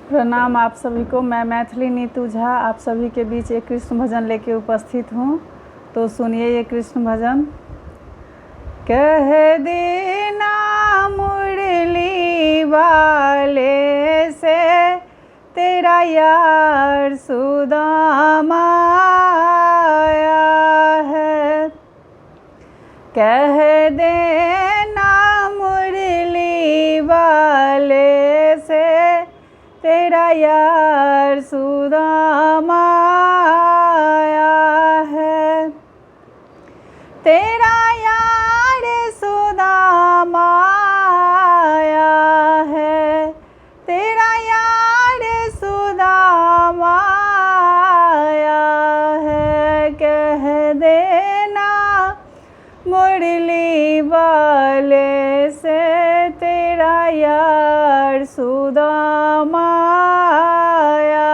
प्रणाम आप सभी को। मैं मैथिली नीतू झा आप सभी के बीच एक कृष्ण भजन लेके उपस्थित हूँ। तो सुनिए ये कृष्ण भजन। कह देना मुरली वाले से तेरा यार सुदामा आया है। कह देना मुरली वाले से तेरा यार सुदामा आया है। तेरा यार सुदामा आया है। तेरा यार सुदामा आया है। कह देना मुरली वाले से तेरा यार सुदामा आया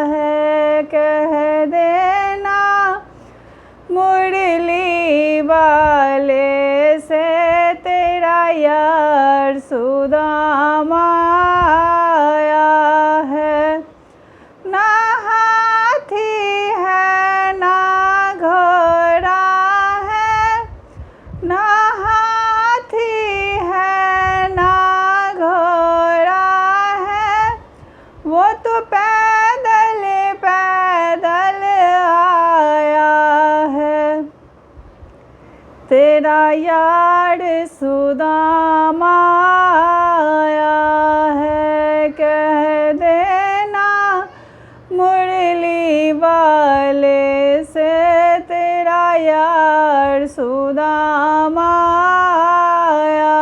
है। कह देना मुरली वाले से तेरा यार सुदामा आया है। ना हाथी है ना घोड़ा है, ना हाथी है ना घोड़ा है, वो तो पैदल पैदल आया है। तेरा यार सुदामा आया है। कह देना मुरली वाले से तेरा यार सुदामा आया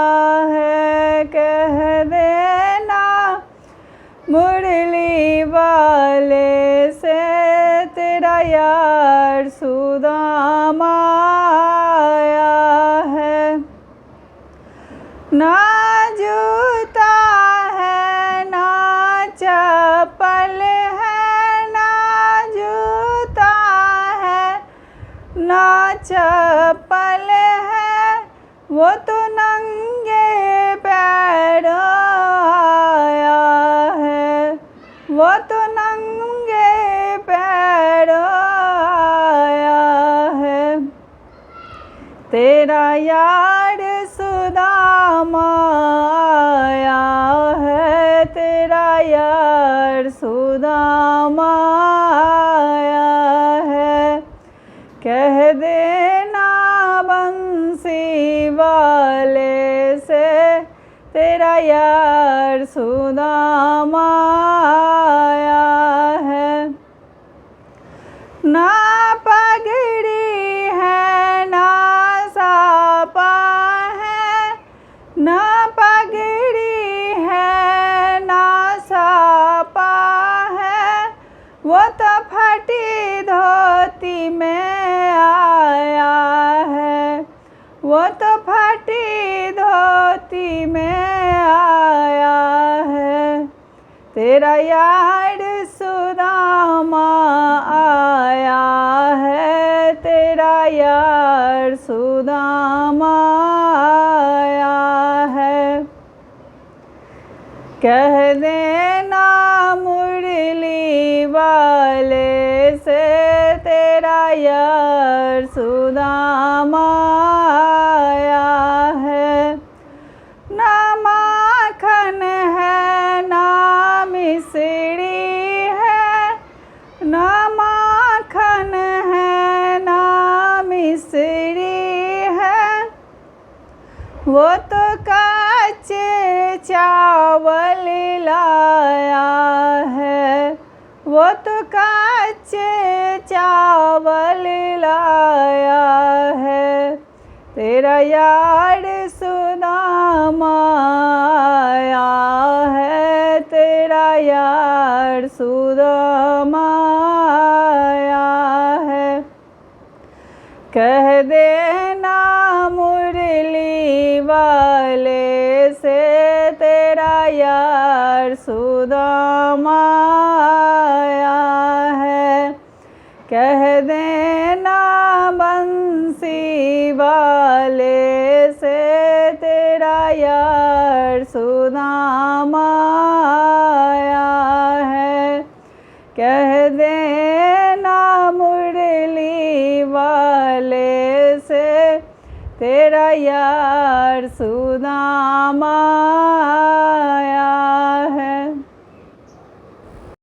है। कह देना मुरली वाले से तेरा यार सुदामा आया है। ना जूता है ना चप्पल है, ना जूता है ना चप्पल है, वो तो नंगे पैर आया है। वो तो नंगे पैर आया है। तेरा यार सुदामा आया है। तेरा यार सुदामा आया है। कह देना बंसी वाले से तेरा यार सुदामा आया है। ना पगड़ी है ना सापा है, ना पगड़ी है ना सापा है, वो तो फटी धोती में आया है। वो तो फटी धोती में आया है। तेरा यार सुदामा आया है। तेरा यार सुदामा आया है। कह देना मुरली वाले से तेरा यार सुदामा आया है। ना माखन है ना मिश्री है, ना माखन है ना मिश्री है, वो तो कच्चे चावल लाया है। वो तो कच्चे चावल लाया है। तेरा यार सुदामा आया है। तेरा यार सुदामा आया है। कह देना मुरली वाले से तेरा यार सुदामा आया है। कह देना बंसी वाले से तेरा यार सुदामा आया कह देना मुरली वाले से तेरा यार सुदामा